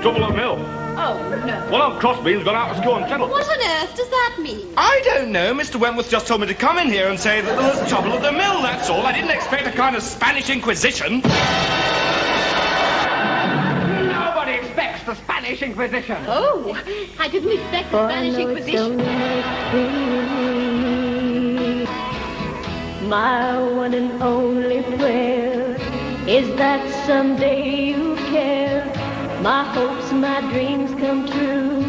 Trouble at mill. Oh, no. Well, Aunt Crossbean's gone out to school and kennel. What on earth does that mean? I don't know. Mr. Wentworth just told me to come in here and say that there's trouble at the mill, that's all. I didn't expect a kind of Spanish Inquisition. Nobody expects the Spanish Inquisition. Oh, I didn't expect the Spanish Inquisition. My one and only prayer is that someday you care. My hopes, my dreams come true.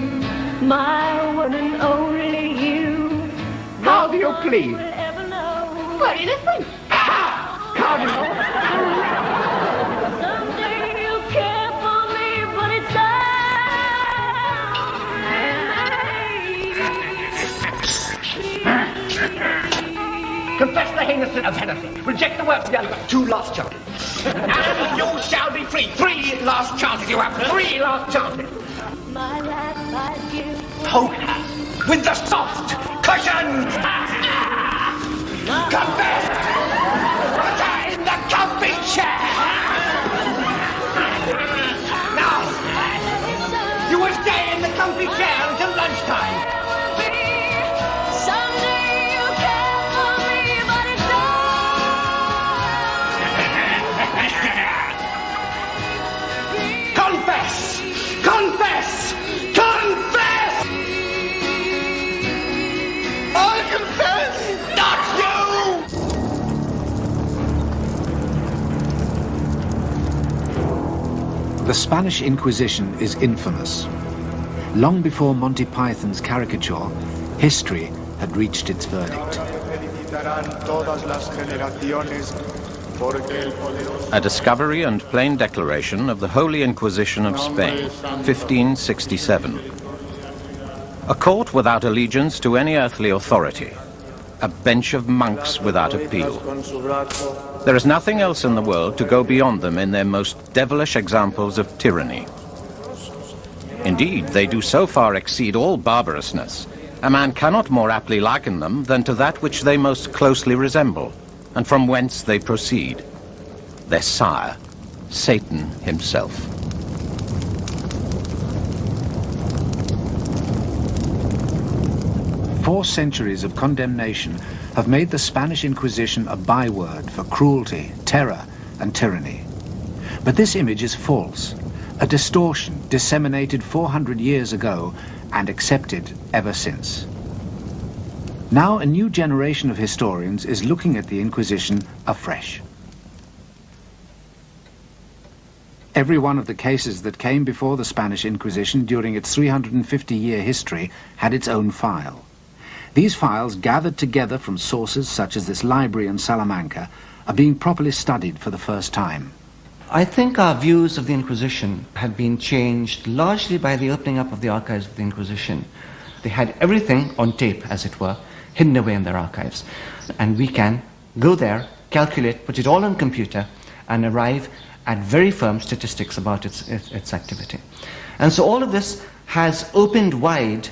My one and only you. How do you plead? For innocent. Cardinal! Someday you care for me, but it's Confess the heinous sin of heresy. Reject the works of the other. 2 last chances. And you shall be free. 3 last chances you have. 3 last chances. my life I give. Poker with the soft cushion. Confess. Put in the comfy chair. Now, you will stay in the comfy chair until lunchtime. Confess! Confess! Confess! I confess! Not you! The Spanish Inquisition is infamous. Long before Monty Python's caricature, history had reached its verdict. A discovery and plain declaration of the Holy Inquisition of Spain, 1567. A court without allegiance to any earthly authority. A bench of monks without appeal. There is nothing else in the world to go beyond them in their most devilish examples of tyranny. Indeed, they do so far exceed all barbarousness, a man cannot more aptly liken them than to that which they most closely resemble, and from whence they proceed, their sire, Satan himself. Four centuries of condemnation have made the Spanish Inquisition a byword for cruelty, terror, and tyranny. But this image is false, a distortion disseminated 400 years ago and accepted ever since. Now a new generation of historians is looking at the Inquisition afresh. Every one of the cases that came before the Spanish Inquisition during its 350-year history had its own file. These files, gathered together from sources such as this library in Salamanca, are being properly studied for the first time. I think our views of the Inquisition had been changed largely by the opening up of the archives of the Inquisition. They had everything on tape, as it were, hidden away in their archives. And we can go there, calculate, put it all on computer, and arrive at very firm statistics about its activity. And so all of this has opened wide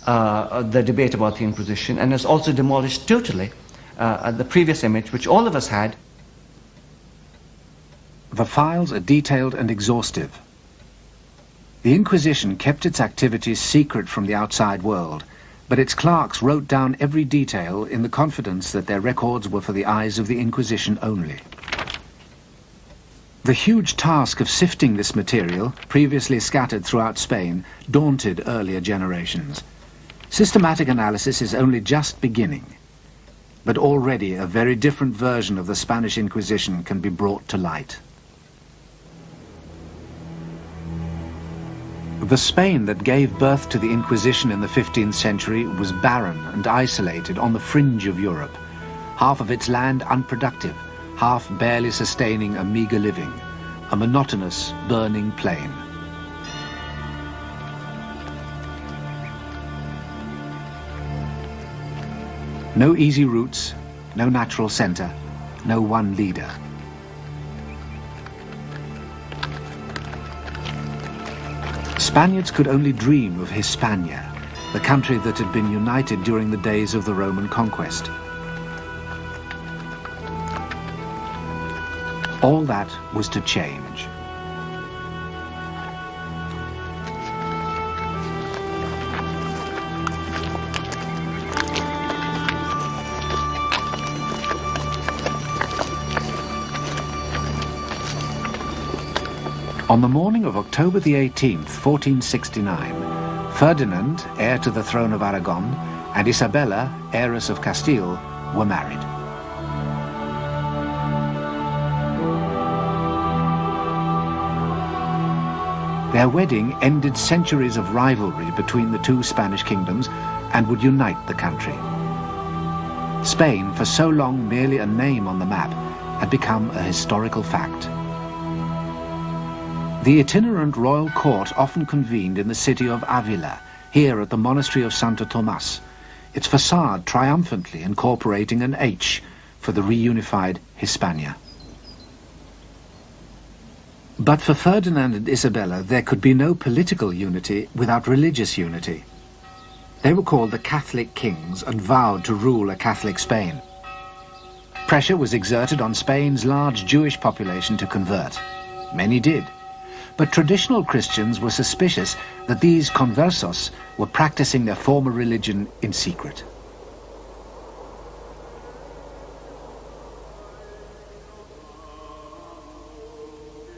the debate about the Inquisition, and has also demolished totally the previous image, which all of us had. The files are detailed and exhaustive. The Inquisition kept its activities secret from the outside world, but its clerks wrote down every detail in the confidence that their records were for the eyes of the Inquisition only. The huge task of sifting this material, previously scattered throughout Spain, daunted earlier generations. Systematic analysis is only just beginning, but already a very different version of the Spanish Inquisition can be brought to light. The Spain that gave birth to the Inquisition in the 15th century was barren and isolated on the fringe of Europe, half of its land unproductive, half barely sustaining a meager living, a monotonous, burning plain. No easy routes, no natural center, no one leader. Spaniards could only dream of Hispania, the country that had been united during the days of the Roman conquest. All that was to change. On the morning of October the 18th, 1469, Ferdinand, heir to the throne of Aragon, and Isabella, heiress of Castile, were married. Their wedding ended centuries of rivalry between the two Spanish kingdoms and would unite the country. Spain, for so long merely a name on the map, had become a historical fact. The itinerant royal court often convened in the city of Avila, here at the monastery of Santo Tomas, its facade triumphantly incorporating an H for the reunified Hispania. But for Ferdinand and Isabella, there could be no political unity without religious unity. They were called the Catholic kings and vowed to rule a Catholic Spain. Pressure was exerted on Spain's large Jewish population to convert. Many did. But traditional Christians were suspicious that these conversos were practicing their former religion in secret.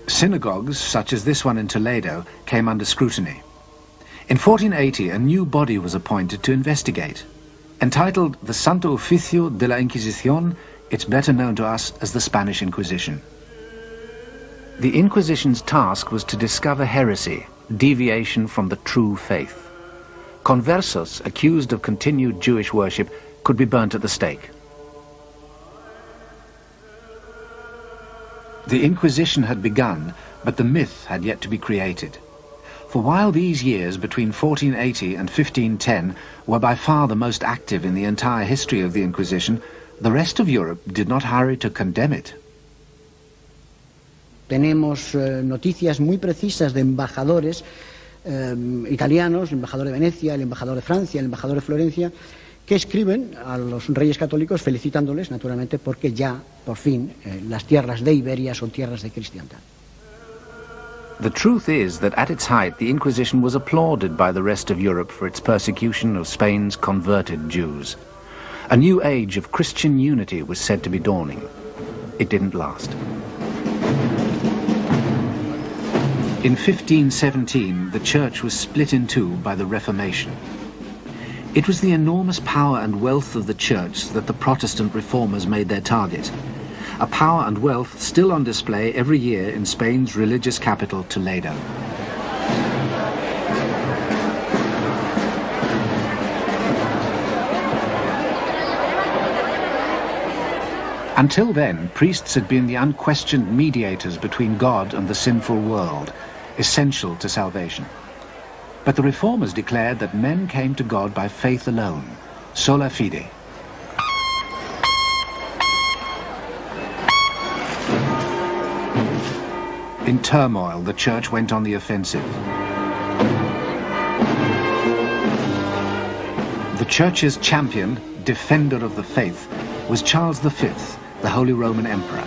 Synagogues, such as this one in Toledo, came under scrutiny. In 1480, a new body was appointed to investigate. Entitled the Santo Oficio de la Inquisición, it's better known to us as the Spanish Inquisition. The Inquisition's task was to discover heresy, deviation from the true faith. Conversos accused of continued Jewish worship could be burnt at the stake. The Inquisition had begun, but the myth had yet to be created. For while these years between 1480 and 1510 were by far the most active in the entire history of the Inquisition, the rest of Europe did not hurry to condemn it. Tenemos noticias muy precisas de embajadores italianos, el embajador de Venecia, el embajador de Francia, el embajador de Florencia, que escriben a los reyes católicos felicitándoles, naturalmente, porque ya, por fin, las tierras de Iberia son tierras de cristiandad. The truth is that at its height the Inquisition was applauded by the rest of Europe for its persecution of Spain's converted Jews. A new age of Christian unity was said to be dawning. It didn't last. In 1517, the Church was split in two by the Reformation. It was the enormous power and wealth of the Church that the Protestant reformers made their target. A power and wealth still on display every year in Spain's religious capital, Toledo. Until then, priests had been the unquestioned mediators between God and the sinful world, essential to salvation. But the reformers declared that men came to God by faith alone, sola fide. In turmoil, the Church went on the offensive. The Church's champion, defender of the faith, was Charles V, the Holy Roman Emperor.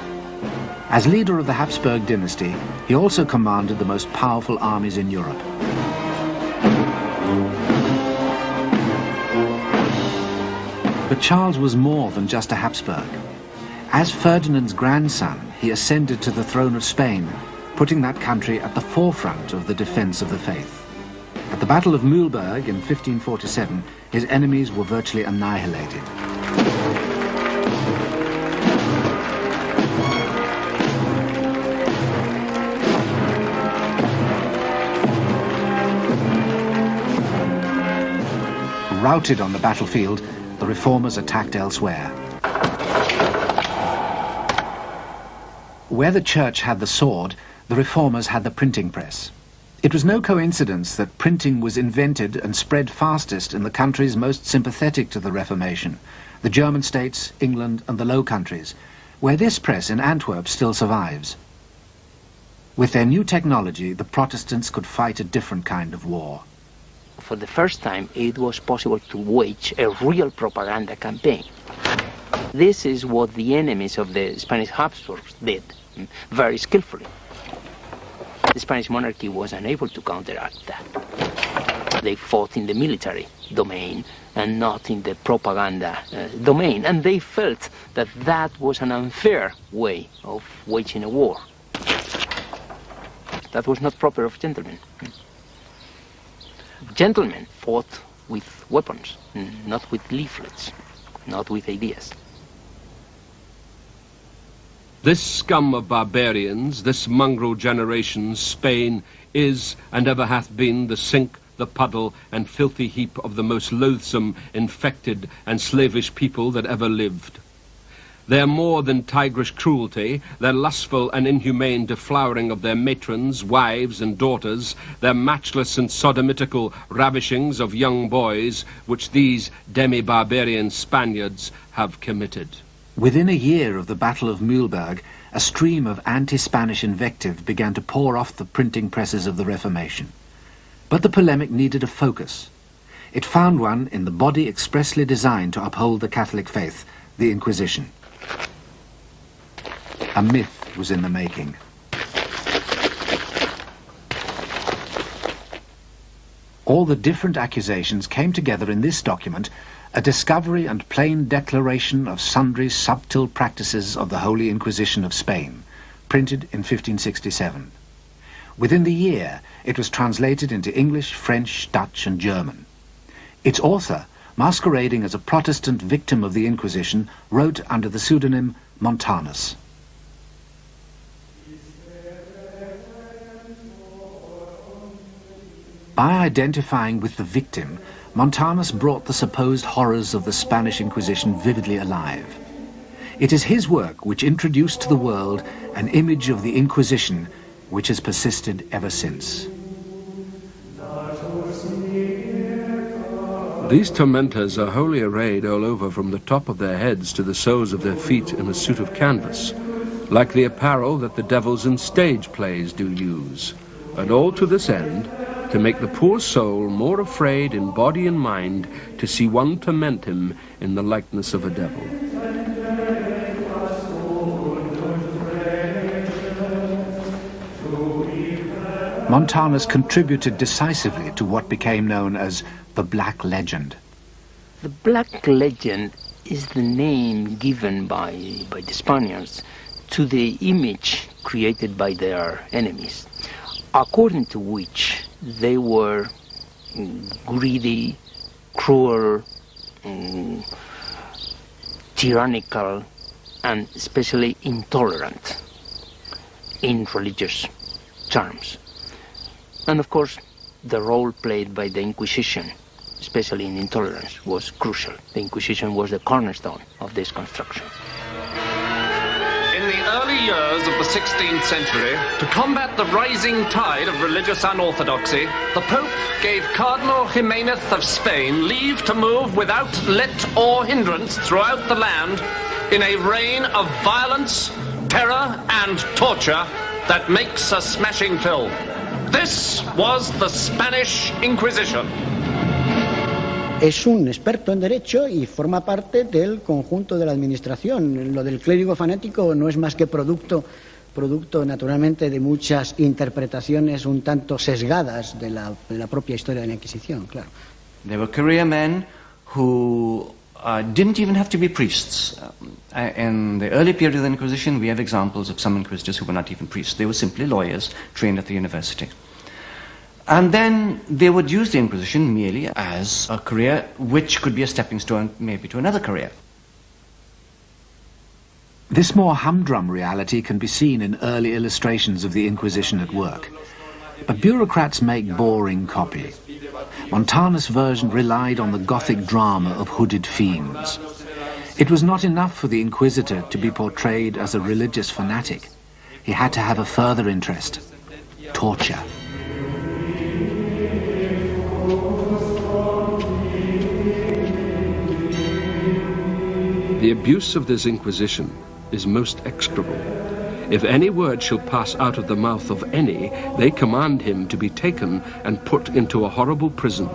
As leader of the Habsburg dynasty, he also commanded the most powerful armies in Europe. But Charles was more than just a Habsburg. As Ferdinand's grandson, he ascended to the throne of Spain, putting that country at the forefront of the defense of the faith. At the Battle of Mühlberg in 1547, his enemies were virtually annihilated. Routed on the battlefield, the reformers attacked elsewhere. Where the Church had the sword, the reformers had the printing press. It was no coincidence that printing was invented and spread fastest in the countries most sympathetic to the Reformation, the German states, England, and the Low Countries, where this press in Antwerp still survives. With their new technology, the Protestants could fight a different kind of war. For the first time, it was possible to wage a real propaganda campaign. This is what the enemies of the Spanish Habsburgs did, very skillfully. The Spanish monarchy was unable to counteract that. They fought in the military domain and not in the propaganda domain, and they felt that that was an unfair way of waging a war. That was not proper of gentlemen. Gentlemen fought with weapons, not with leaflets, not with ideas. This scum of barbarians, this mongrel generation, Spain, is and ever hath been the sink, the puddle, and filthy heap of the most loathsome, infected, and slavish people that ever lived. Their more than tigerish cruelty, their lustful and inhumane deflowering of their matrons, wives, and daughters, their matchless and sodomitical ravishings of young boys, which these demi-barbarian Spaniards have committed. Within a year of the Battle of Mühlberg, a stream of anti-Spanish invective began to pour off the printing presses of the Reformation. But the polemic needed a focus. It found one in the body expressly designed to uphold the Catholic faith, the Inquisition. A myth was in the making. All the different accusations came together in this document, a discovery and plain declaration of sundry subtle practices of the Holy Inquisition of Spain, printed in 1567. Within the year, it was translated into English, French, Dutch, and German. Its author, masquerading as a Protestant victim of the Inquisition, wrote under the pseudonym Montanus. By identifying with the victim, Montanus brought the supposed horrors of the Spanish Inquisition vividly alive. It is his work which introduced to the world an image of the Inquisition which has persisted ever since. These tormentors are wholly arrayed all over from the top of their heads to the soles of their feet in a suit of canvas, like the apparel that the devils in stage plays do use, and all to this end, to make the poor soul more afraid in body and mind to see one torment him in the likeness of a devil. Montanus contributed decisively to what became known as the Black Legend. The Black Legend is the name given by the Spaniards to the image created by their enemies, according to which they were greedy, cruel, tyrannical, and especially intolerant in religious terms. And of course, the role played by the Inquisition, especially in intolerance, was crucial. The Inquisition was the cornerstone of this construction. In the early years of the 16th century, to combat the rising tide of religious unorthodoxy, the Pope gave Cardinal Jimenez of Spain leave to move without let or hindrance throughout the land in a reign of violence, terror, and torture that makes a smashing film. This was the Spanish Inquisition. Es un experto en derecho y forma parte del conjunto de la administración. Lo del clérigo fanático no es más que producto naturalmente de muchas interpretaciones un tanto sesgadas de la propia historia de la Inquisición, claro. There were career men who didn't even have to be priests. In the early period of the Inquisition, we have examples of some inquisitors who were not even priests. They were simply lawyers trained at the university. And then they would use the Inquisition merely as a career which could be a stepping stone maybe to another career. This more humdrum reality can be seen in early illustrations of the Inquisition at work. But bureaucrats make boring copy. Montanus' version relied on the Gothic drama of hooded fiends. It was not enough for the Inquisitor to be portrayed as a religious fanatic. He had to have a further interest: torture. The abuse of this Inquisition is most execrable. If any word shall pass out of the mouth of any, they command him to be taken and put into a horrible prison.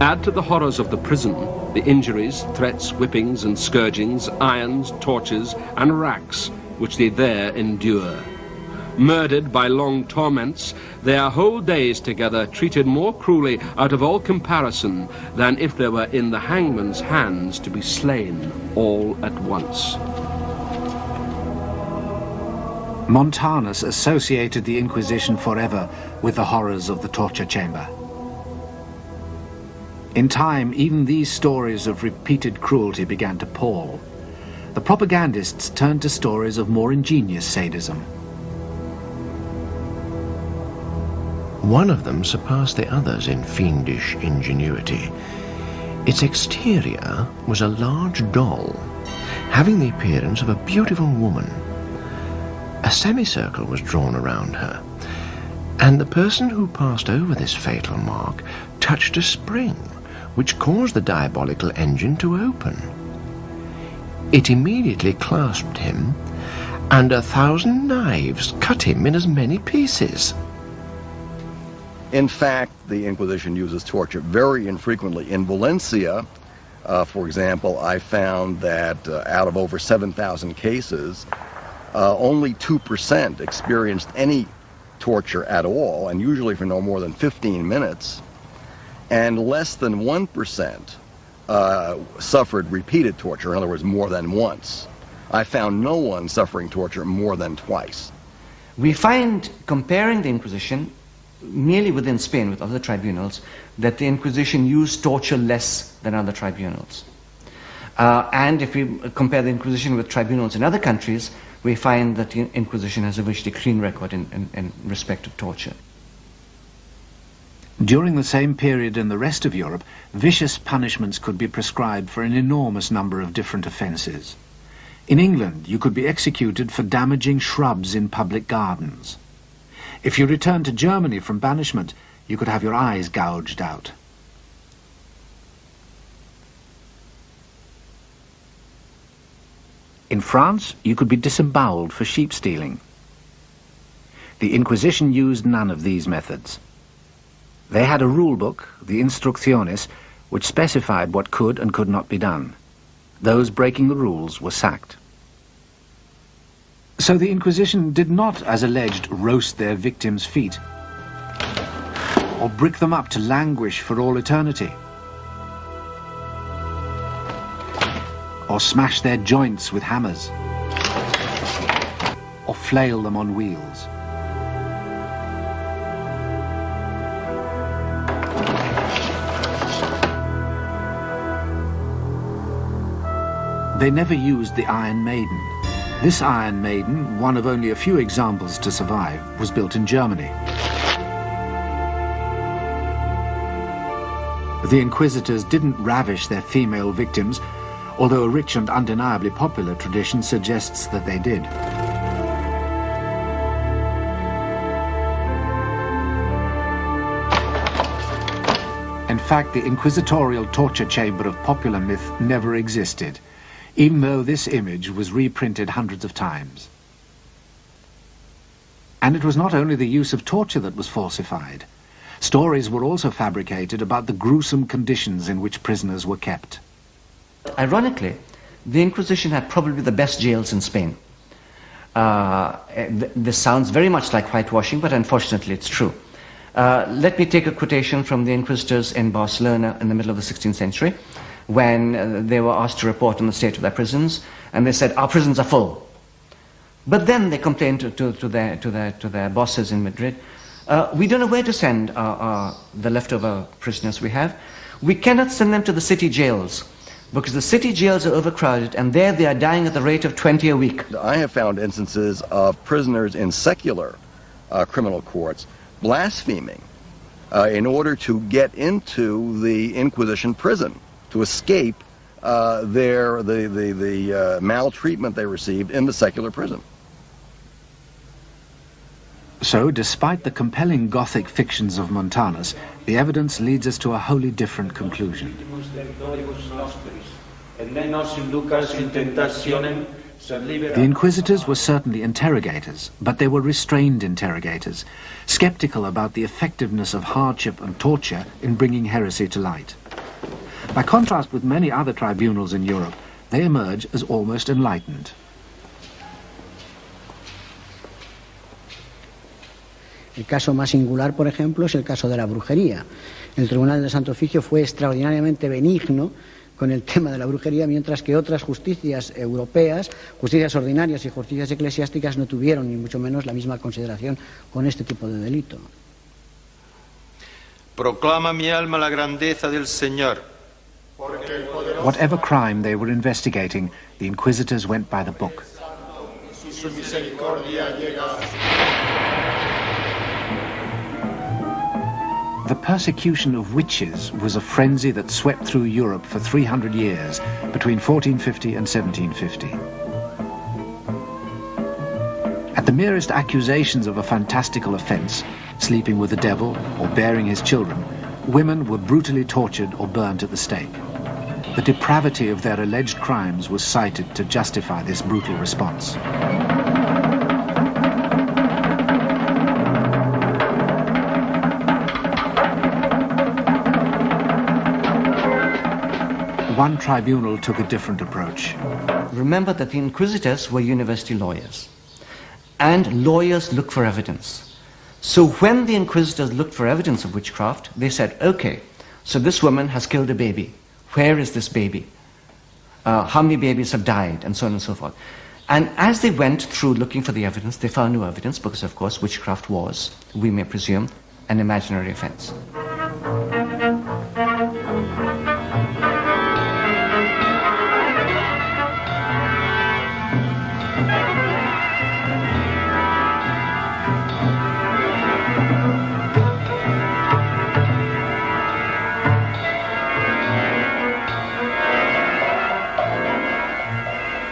Add to the horrors of the prison the injuries, threats, whippings and scourgings, irons, tortures and racks which they there endure. Murdered by long torments, their whole days together treated more cruelly out of all comparison than if they were in the hangman's hands to be slain all at once. Montanus associated the Inquisition forever with the horrors of the torture chamber. In time, even these stories of repeated cruelty began to pall. The propagandists turned to stories of more ingenious sadism. One of them surpassed the others in fiendish ingenuity. Its exterior was a large doll, having the appearance of a beautiful woman. A semicircle was drawn around her, and the person who passed over this fatal mark touched a spring, which caused the diabolical engine to open. It immediately clasped him, and 1,000 knives cut him in as many pieces. In fact, the Inquisition uses torture very infrequently. In Valencia, for example, I found that out of over 7,000 cases, only 2% experienced any torture at all, and usually for no more than 15 minutes, and less than 1% suffered repeated torture, in other words, more than once. I found no one suffering torture more than twice. We find, comparing the Inquisition, merely within Spain with other tribunals, that the Inquisition used torture less than other tribunals. And if we compare the Inquisition with tribunals in other countries, we find that the Inquisition has a virtually clean record in respect of torture. During the same period in the rest of Europe, vicious punishments could be prescribed for an enormous number of different offences. In England, you could be executed for damaging shrubs in public gardens. If you returned to Germany from banishment, you could have your eyes gouged out. In France, you could be disemboweled for sheep stealing. The Inquisition used none of these methods. They had a rule book, the Instrucciones, which specified what could and could not be done. Those breaking the rules were sacked. So the Inquisition did not, as alleged, roast their victims' feet, or brick them up to languish for all eternity, or smash their joints with hammers, or flail them on wheels. They never used the Iron Maiden. This Iron Maiden, one of only a few examples to survive, was built in Germany. The Inquisitors didn't ravish their female victims, although a rich and undeniably popular tradition suggests that they did. In fact, the inquisitorial torture chamber of popular myth never existed, even though this image was reprinted hundreds of times. And it was not only the use of torture that was falsified. Stories were also fabricated about the gruesome conditions in which prisoners were kept. Ironically, the Inquisition had probably the best jails in Spain. This sounds very much like whitewashing, but unfortunately it's true. Let me take a quotation from the Inquisitors in Barcelona in the middle of the 16th century, when they were asked to report on the state of their prisons, and they said, "Our prisons are full." But then they complained to their bosses in Madrid, "We don't know where to send the leftover prisoners we have. We cannot send them to the city jails, because the city jails are overcrowded, and there they are dying at the rate of 20 a week." I have found instances of prisoners in secular criminal courts blaspheming in order to get into the Inquisition prison, to escape the maltreatment they received in the secular prison. So, despite the compelling Gothic fictions of Montanus, the evidence leads us to a wholly different conclusion. The Inquisitors were certainly interrogators, but they were restrained interrogators, skeptical about the effectiveness of hardship and torture in bringing heresy to light. By contrast with many other tribunals in Europe, they emerge as almost enlightened. El caso más singular, por ejemplo, es el caso de la brujería. El Tribunal del Santo Oficio fue extraordinariamente benigno con el tema de la brujería, mientras que otras justicias europeas, justicias ordinarias y justicias eclesiásticas no tuvieron ni mucho menos la misma consideración con este tipo de delito. Proclama mi alma la grandeza del Señor. Whatever crime they were investigating, the inquisitors went by the book. The persecution of witches was a frenzy that swept through Europe for 300 years, between 1450 and 1750. At the merest accusations of a fantastical offence, sleeping with the devil or bearing his children, women were brutally tortured or burnt at the stake. The depravity of their alleged crimes was cited to justify this brutal response. One tribunal took a different approach. Remember that the inquisitors were university lawyers, and lawyers look for evidence. So when the inquisitors looked for evidence of witchcraft, they said, okay, so this woman has killed a baby. Where is this baby? How many babies have died? And so on and so forth. And as they went through looking for the evidence, they found no evidence because, of course, witchcraft was, we may presume, an imaginary offense.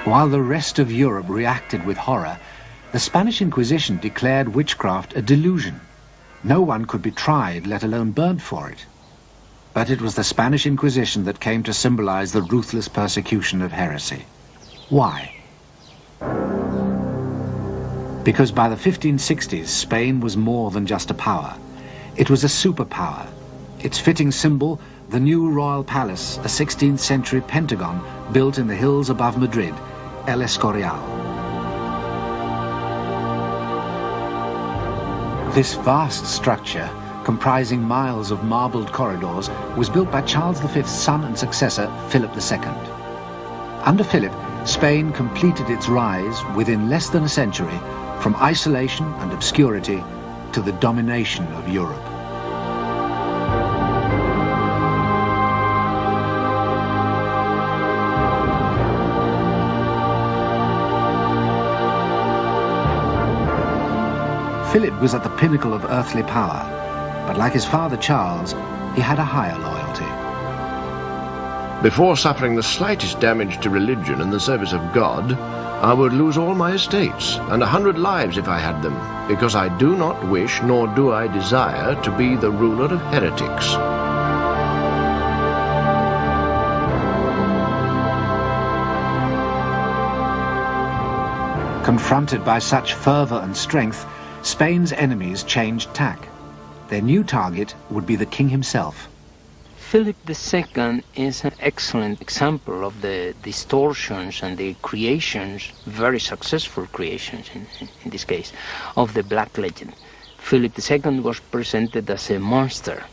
While the rest of Europe reacted with horror, the Spanish Inquisition declared witchcraft a delusion. No one could be tried, let alone burnt for it. But it was the Spanish Inquisition that came to symbolize the ruthless persecution of heresy. Why? Because by the 1560s, Spain was more than just a power. It was a superpower. Its fitting symbol, the new royal palace, a 16th century pentagon built in the hills above Madrid, El Escorial. This vast structure, comprising miles of marbled corridors, was built by Charles V's son and successor, Philip II. Under Philip, Spain completed its rise within less than a century from isolation and obscurity to the domination of Europe. Philip was at the pinnacle of earthly power, but like his father Charles, he had a higher loyalty. Before suffering the slightest damage to religion and the service of God, I would lose all my estates and 100 lives if I had them, because I do not wish nor do I desire to be the ruler of heretics. Confronted by such fervor and strength, Spain's enemies changed tack. Their new target would be the king himself. Philip II is an excellent example of the distortions and the creations, very successful creations in this case, of the Black Legend. Philip II was presented as a monster.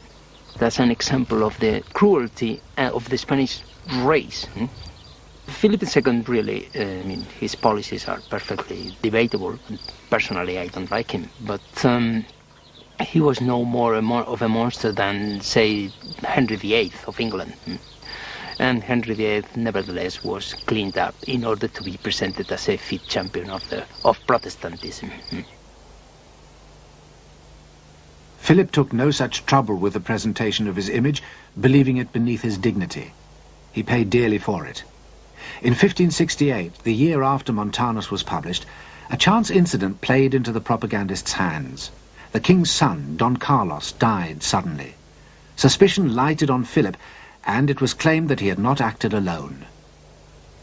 That's an example of the cruelty of the Spanish race. Philip II really, his policies are perfectly debatable. Personally, I don't like him, but he was no more of a monster than, say, Henry VIII of England. And Henry VIII, nevertheless, was cleaned up in order to be presented as a fit champion of Protestantism. Philip took no such trouble with the presentation of his image, believing it beneath his dignity. He paid dearly for it. In 1568, the year after Montanus was published, a chance incident played into the propagandist's hands. The king's son, Don Carlos, died suddenly. Suspicion lighted on Philip, and it was claimed that he had not acted alone.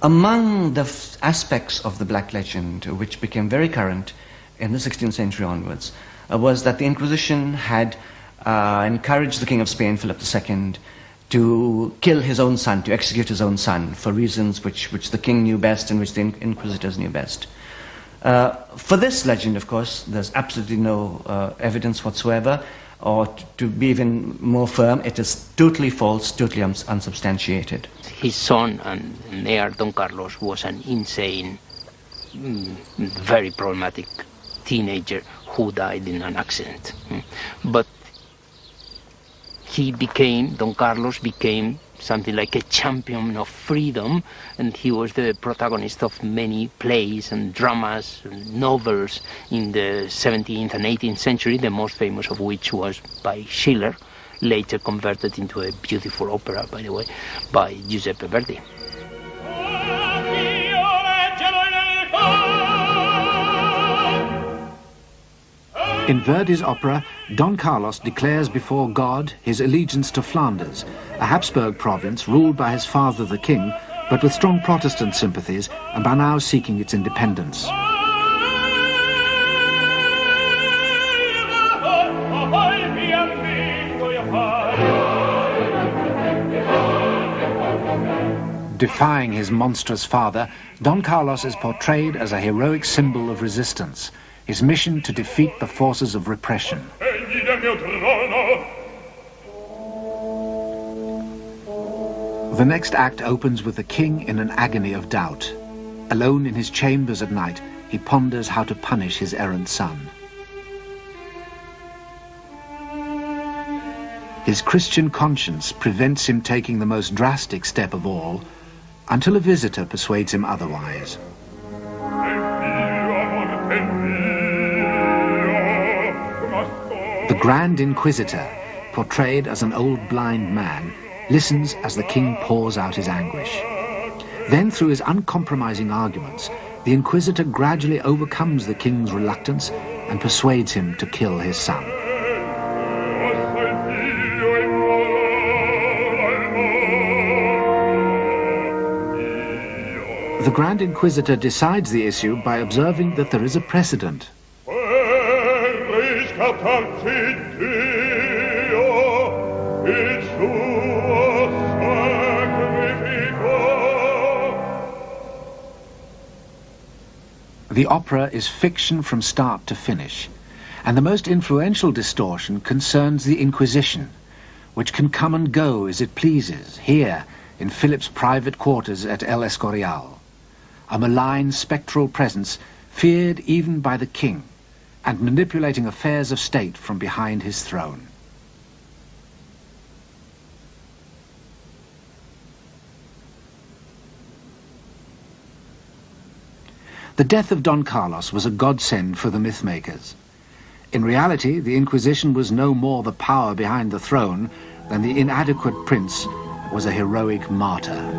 Among the aspects of the Black Legend, which became very current in the 16th century onwards, was that the Inquisition had encouraged the King of Spain, Philip II, to kill his own son, to execute his own son, for reasons which the king knew best and which the inquisitors knew best. For this legend, of course, there's absolutely no evidence whatsoever, or to be even more firm, it is totally false, totally unsubstantiated. His son and heir, Don Carlos, was an insane, very problematic teenager who died in an accident. But Don Carlos became something like a champion of freedom, and he was the protagonist of many plays and dramas and novels in the 17th and 18th century, the most famous of which was by Schiller, later converted into a beautiful opera, by the way, by Giuseppe Verdi. In Verdi's opera, Don Carlos declares before God his allegiance to Flanders, a Habsburg province ruled by his father the king, but with strong Protestant sympathies and by now seeking its independence. Defying his monstrous father, Don Carlos is portrayed as a heroic symbol of resistance, his mission to defeat the forces of repression. The next act opens with the king in an agony of doubt. Alone in his chambers at night, he ponders how to punish his errant son. His Christian conscience prevents him taking the most drastic step of all, until a visitor persuades him otherwise. The Grand Inquisitor, portrayed as an old blind man, listens as the king pours out his anguish. Then, through his uncompromising arguments, the Inquisitor gradually overcomes the king's reluctance and persuades him to kill his son. The Grand Inquisitor decides the issue by observing that there is a precedent. The opera is fiction from start to finish, and the most influential distortion concerns the Inquisition, which can come and go as it pleases here in Philip's private quarters at El Escorial, a malign spectral presence feared even by the king and manipulating affairs of state from behind his throne. The death of Don Carlos was a godsend for the mythmakers. In reality, the Inquisition was no more the power behind the throne than the inadequate prince was a heroic martyr.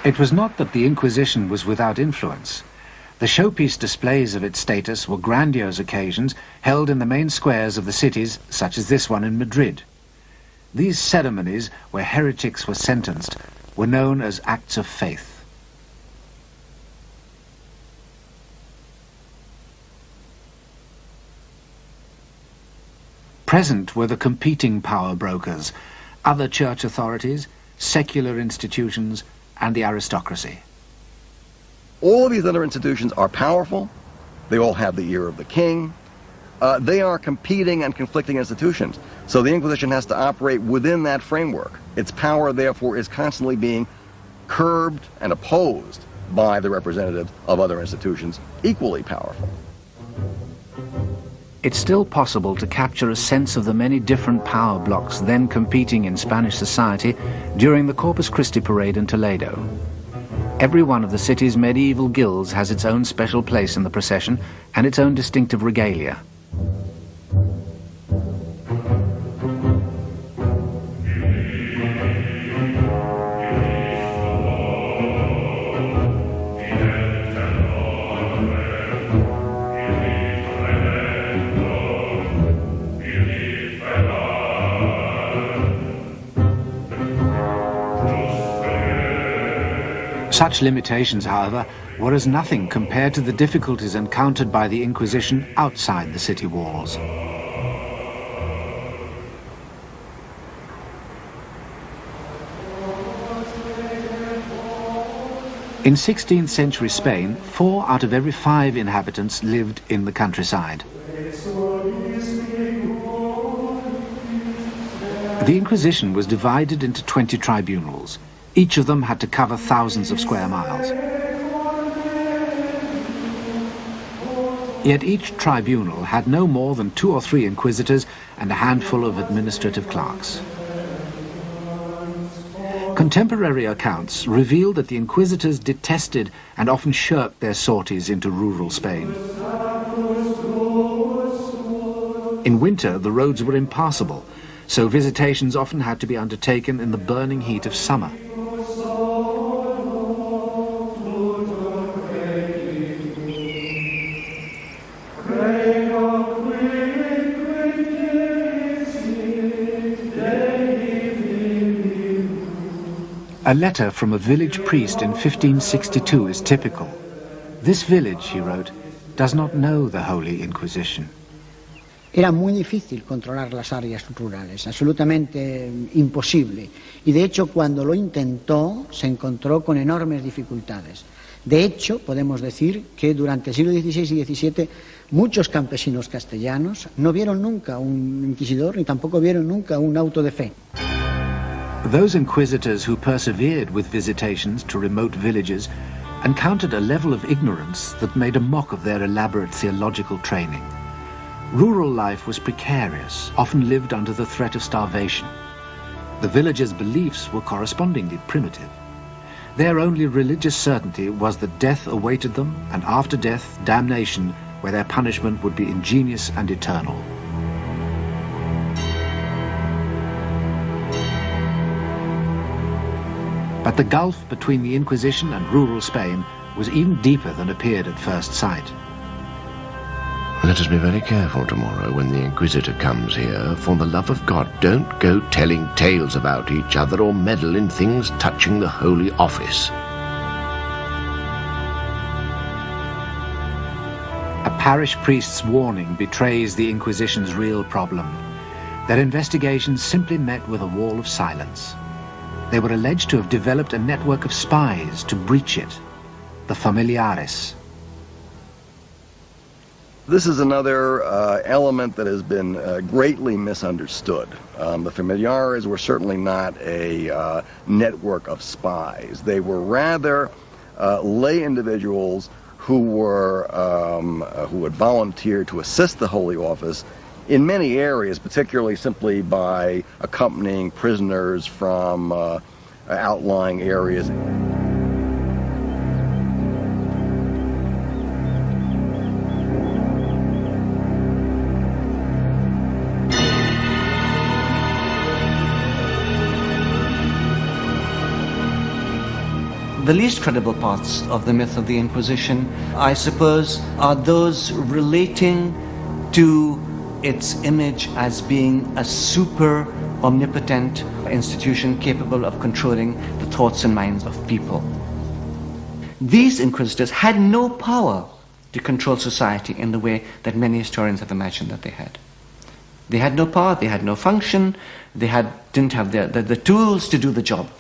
It was not that the Inquisition was without influence. The showpiece displays of its status were grandiose occasions held in the main squares of the cities, such as this one in Madrid. These ceremonies, where heretics were sentenced, were known as acts of faith. Present were the competing power brokers, other church authorities, secular institutions, and the aristocracy. All of these other institutions are powerful. They all have the ear of the king. They are competing and conflicting institutions. So the Inquisition has to operate within that framework. Its power, therefore, is constantly being curbed and opposed by the representatives of other institutions, equally powerful. It's still possible to capture a sense of the many different power blocks then competing in Spanish society during the Corpus Christi parade in Toledo. Every one of the city's medieval guilds has its own special place in the procession and its own distinctive regalia. Such limitations, however, were as nothing compared to the difficulties encountered by the Inquisition outside the city walls. In 16th century Spain, 4 out of every 5 inhabitants lived in the countryside. The Inquisition was divided into 20 tribunals. Each of them had to cover thousands of square miles. Yet each tribunal had no more than 2 or 3 inquisitors and a handful of administrative clerks. Contemporary accounts reveal that the inquisitors detested and often shirked their sorties into rural Spain. In winter, the roads were impassable, so visitations often had to be undertaken in the burning heat of summer. A letter from a village priest in 1562 is typical. This village, he wrote, does not know the Holy Inquisition. Era muy difícil controlar las áreas rurales, absolutamente imposible. Y de hecho, cuando lo intentó, se encontró con enormes dificultades. De hecho, podemos decir que durante el siglo XVI y XVII muchos campesinos castellanos no vieron nunca un inquisidor ni tampoco vieron nunca un auto de fe. Those inquisitors who persevered with visitations to remote villages encountered a level of ignorance that made a mock of their elaborate theological training. Rural life was precarious, often lived under the threat of starvation. The villagers' beliefs were correspondingly primitive. Their only religious certainty was that death awaited them, and after death, damnation, where their punishment would be ingenious and eternal. But the gulf between the Inquisition and rural Spain was even deeper than appeared at first sight. Let us be very careful tomorrow when the Inquisitor comes here. For the love of God, don't go telling tales about each other or meddle in things touching the Holy Office. A parish priest's warning betrays the Inquisition's real problem. Their investigations simply met with a wall of silence. They were alleged to have developed a network of spies to breach it, the familiares. This is another element that has been greatly misunderstood. The familiares were certainly not a network of spies. They were rather lay individuals who would volunteer to assist the Holy Office in many areas, particularly simply by accompanying prisoners from outlying areas. The least credible parts of the myth of the Inquisition, I suppose, are those relating to its image as being a super omnipotent institution capable of controlling the thoughts and minds of people. These inquisitors had no power to control society in the way that many historians have imagined that they had. They had no power, they had no function, they didn't have the tools to do the job.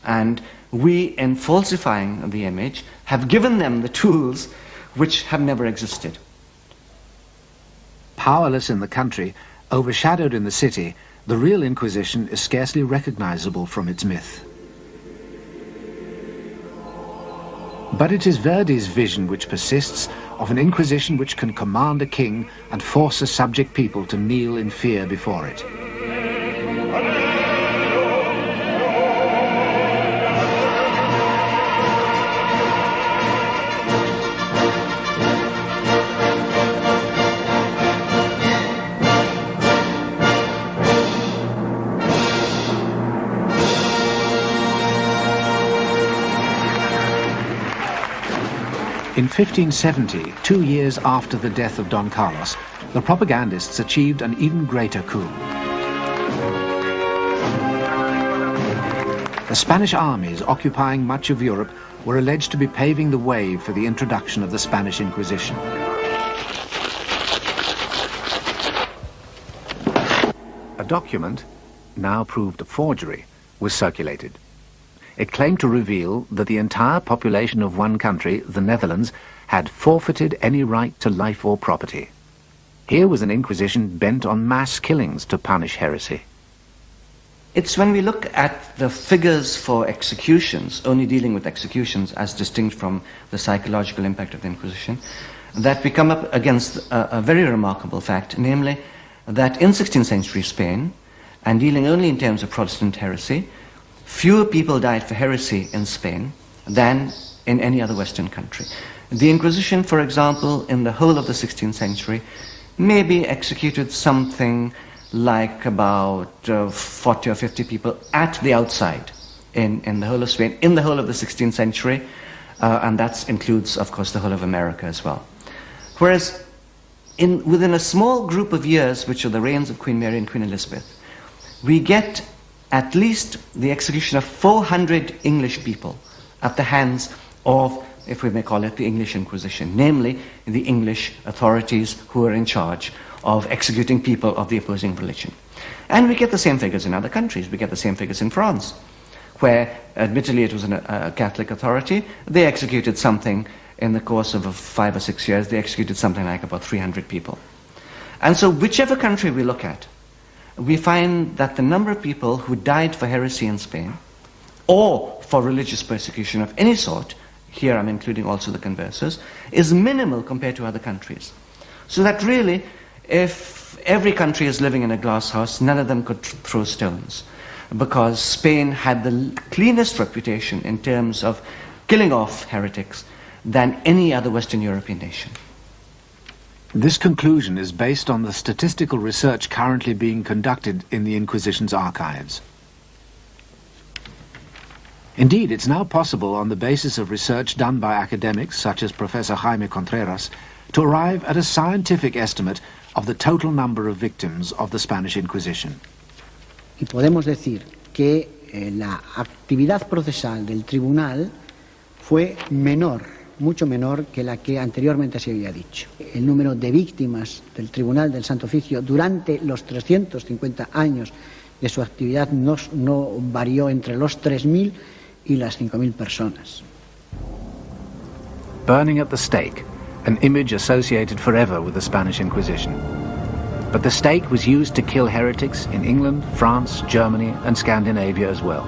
And we, in falsifying the image, have given them the tools which have never existed. Powerless in the country, overshadowed in the city, the real Inquisition is scarcely recognizable from its myth. But it is Verdi's vision which persists of an Inquisition which can command a king and force a subject people to kneel in fear before it. In 1570, 2 years after the death of Don Carlos, the propagandists achieved an even greater coup. The Spanish armies occupying much of Europe were alleged to be paving the way for the introduction of the Spanish Inquisition. A document, now proved a forgery, was circulated. It claimed to reveal that the entire population of one country, the Netherlands, had forfeited any right to life or property. Here was an Inquisition bent on mass killings to punish heresy. It's when we look at the figures for executions, only dealing with executions as distinct from the psychological impact of the Inquisition, that we come up against a very remarkable fact, namely that in 16th century Spain, and dealing only in terms of Protestant heresy, fewer people died for heresy in Spain than in any other Western country. The Inquisition, for example, in the whole of the 16th century, maybe executed something like about 40 or 50 people at the outside in the whole of Spain, in the whole of the 16th century, and that includes, of course, the whole of America as well. Whereas within a small group of years, which are the reigns of Queen Mary and Queen Elizabeth, we get at least the execution of 400 English people at the hands of, if we may call it, the English Inquisition, namely the English authorities who are in charge of executing people of the opposing religion. And we get the same figures in other countries. We get the same figures in France, where admittedly it was a Catholic authority. They executed something in the course of 5 or 6 years, they executed something like about 300 people. And so whichever country we look at, we find that the number of people who died for heresy in Spain, or for religious persecution of any sort, here I'm including also the conversos, is minimal compared to other countries. So that really, if every country is living in a glass house, none of them could throw stones, because Spain had the cleanest reputation in terms of killing off heretics than any other Western European nation. This conclusion is based on the statistical research currently being conducted in the Inquisition's archives. Indeed, it's now possible, on the basis of research done by academics such as Professor Jaime Contreras, to arrive at a scientific estimate of the total number of victims of the Spanish Inquisition. Y podemos decir que la actividad procesal del tribunal fue menor, mucho menor que la que anteriormente se había dicho. El número de víctimas del Tribunal del Santo Oficio durante los 350 años de su actividad no varió entre los 3.000 y las 5.000 personas. Burning at the stake, an image associated forever with the Spanish Inquisition. But the stake was used to kill heretics in England, France, Germany, and Scandinavia as well.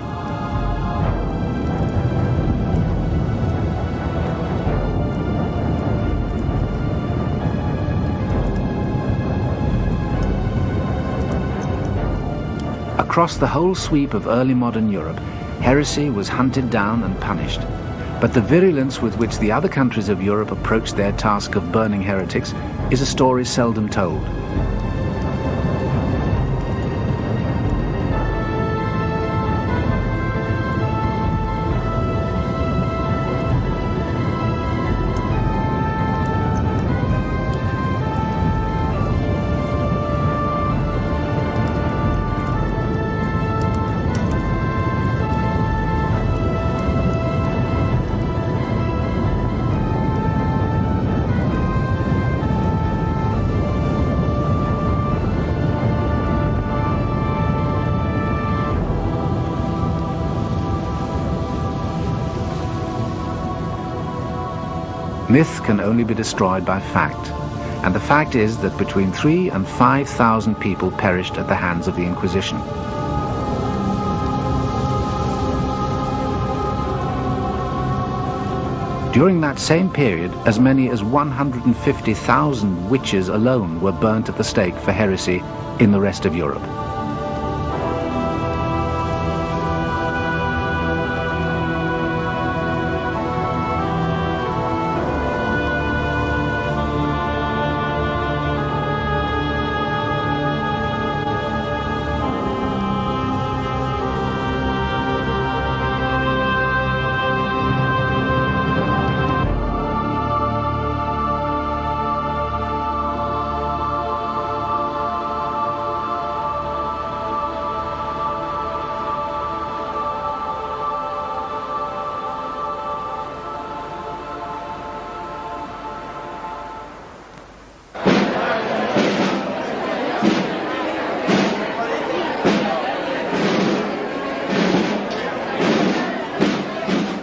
Across the whole sweep of early modern Europe, heresy was hunted down and punished. But the virulence with which the other countries of Europe approached their task of burning heretics is a story seldom told. Myth can only be destroyed by fact, and the fact is that between 3,000 and 5,000 people perished at the hands of the Inquisition. During that same period, as many as 150,000 witches alone were burnt at the stake for heresy in the rest of Europe.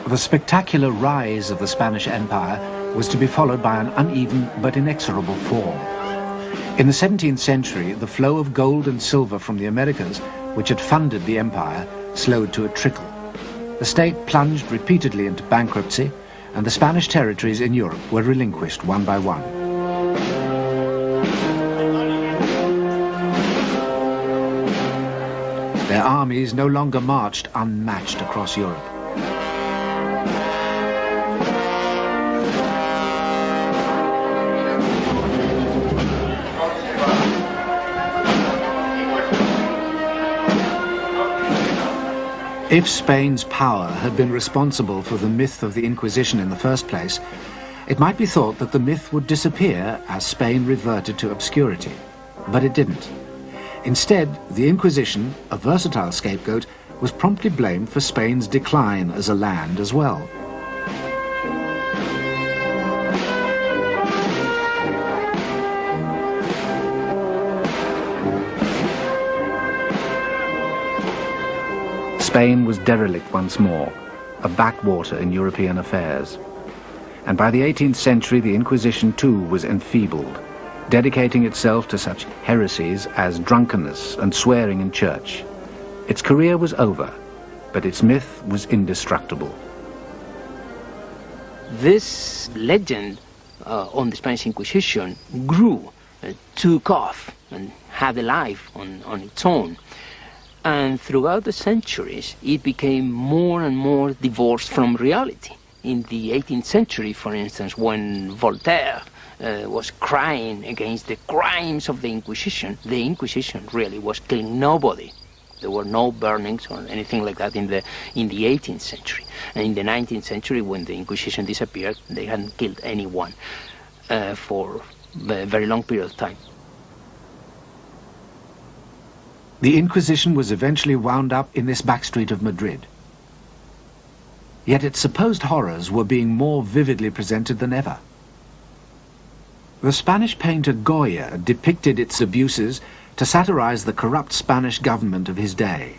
The spectacular rise of the Spanish Empire was to be followed by an uneven but inexorable fall. In the 17th century, the flow of gold and silver from the Americas, which had funded the empire, slowed to a trickle. The state plunged repeatedly into bankruptcy, and the Spanish territories in Europe were relinquished one by one. Their armies no longer marched unmatched across Europe. If Spain's power had been responsible for the myth of the Inquisition in the first place, it might be thought that the myth would disappear as Spain reverted to obscurity. But it didn't. Instead, the Inquisition, a versatile scapegoat, was promptly blamed for Spain's decline as a land as well. Spain was derelict once more, a backwater in European affairs. And by the 18th century, the Inquisition too was enfeebled, dedicating itself to such heresies as drunkenness and swearing in church. Its career was over, but its myth was indestructible. This legend on the Spanish Inquisition grew, took off, and had a life on its own. And throughout the centuries, it became more and more divorced from reality. In the 18th century, for instance, when Voltaire was crying against the crimes of the Inquisition really was killing nobody. There were no burnings or anything like that in the 18th century. And in the 19th century, when the Inquisition disappeared, they hadn't killed anyone for a very long period of time. The Inquisition was eventually wound up in this backstreet of Madrid. Yet its supposed horrors were being more vividly presented than ever. The Spanish painter Goya depicted its abuses to satirize the corrupt Spanish government of his day.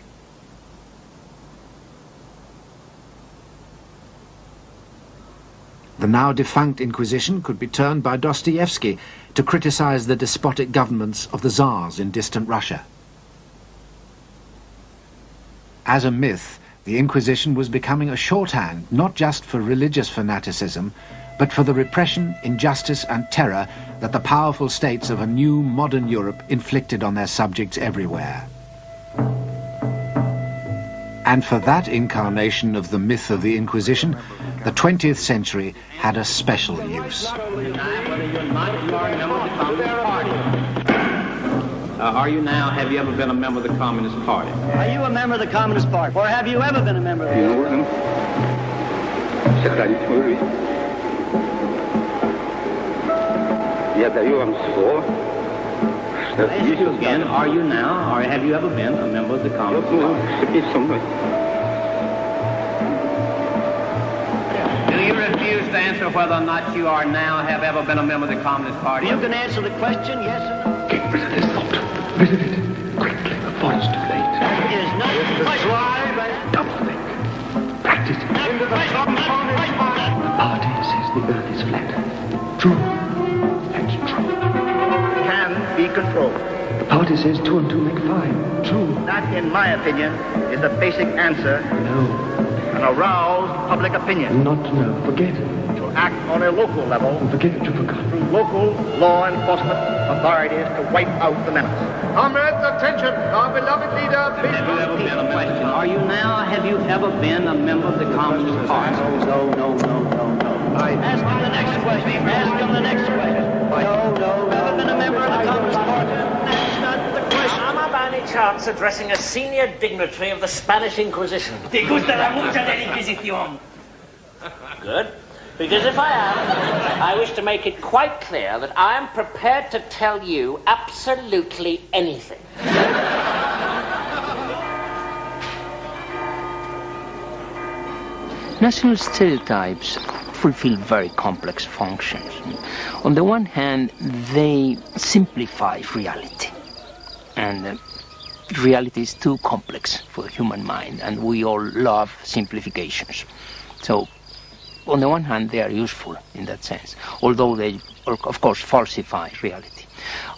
The now defunct Inquisition could be turned by Dostoevsky to criticize the despotic governments of the Tsars in distant Russia. As a myth, the Inquisition was becoming a shorthand not just for religious fanaticism, but for the repression, injustice and terror that the powerful states of a new modern Europe inflicted on their subjects everywhere. And for that incarnation of the myth of the Inquisition, the 20th century had a special use. Have you ever been a member of the Communist Party? Are you a member of the Communist Party? Or have you ever been a member of the Again, are you now, or have you ever been a member of the Communist Party? Do you refuse to answer whether or not you are now, have ever been a member of the Communist Party? You can answer the question, yes or no. Get rid of this thought. Rid of it. Quickly, before it's too late. That is not the question. Double think. Practice it. The party says the earth is flat. True. That's true. Can be controlled. The party says 2 and 2 make 5. True. That, in my opinion, is the basic answer. No. An aroused public opinion. Not no. Forget it. To act on a local level. Forget what you forgot. Through local law enforcement authorities to wipe out the menace. Comrades, attention! Our beloved leader, please. Have you ever been a question? Are you now, have you ever been a member of the Communist Party? No. Ask him the next question. Ask him the next question. No. Ever been a member of the Communist Party? That's not the question. Am I by any chance addressing a senior dignitary of the Spanish Inquisition? ¿Te gusta la mucha de la Inquisición? Good. Because if I am, I wish to make it quite clear that I am prepared to tell you absolutely anything. National stereotypes fulfill very complex functions. On the one hand, they simplify reality. And reality is too complex for the human mind, and we all love simplifications. So, on the one hand, they are useful in that sense, although they, of course, falsify reality.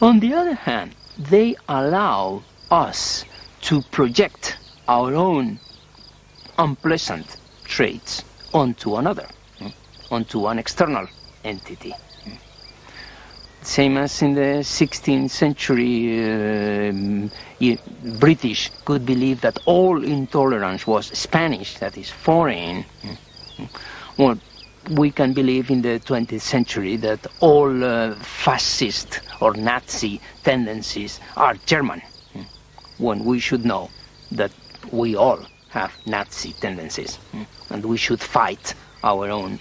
On the other hand, they allow us to project our own unpleasant traits onto another, onto an external entity. Same as in the 16th century, British could believe that all intolerance was Spanish, that is foreign. Well, we can believe in the 20th century that all fascist or Nazi tendencies are German, when we should know that we all have Nazi tendencies, and we should fight our own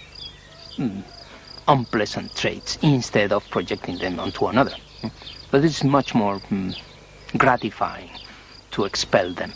unpleasant traits instead of projecting them onto another. But it's much more gratifying to expel them.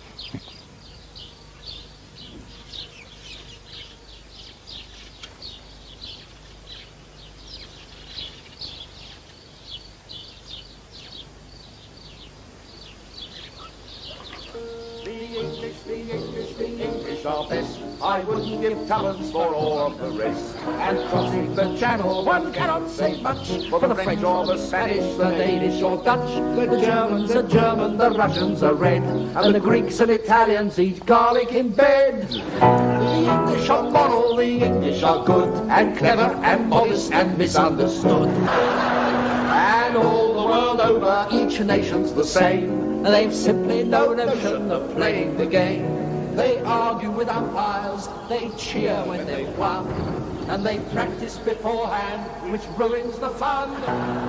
I wouldn't give tuppence for all of the rest. And crossing the channel, one cannot say much for the French or the Spanish, the Danish or Dutch. The Germans are German, the Russians are red, and the Greeks and Italians eat garlic in bed. The English are moral, the English are good, and clever, and modest, and misunderstood. And all the world over, each nation's the same. They've simply no notion of playing the game. They argue with umpires, they cheer when they've won, and they practice beforehand, which ruins the fun.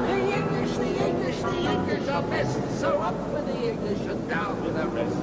The English are best, so up with the English and down with the rest.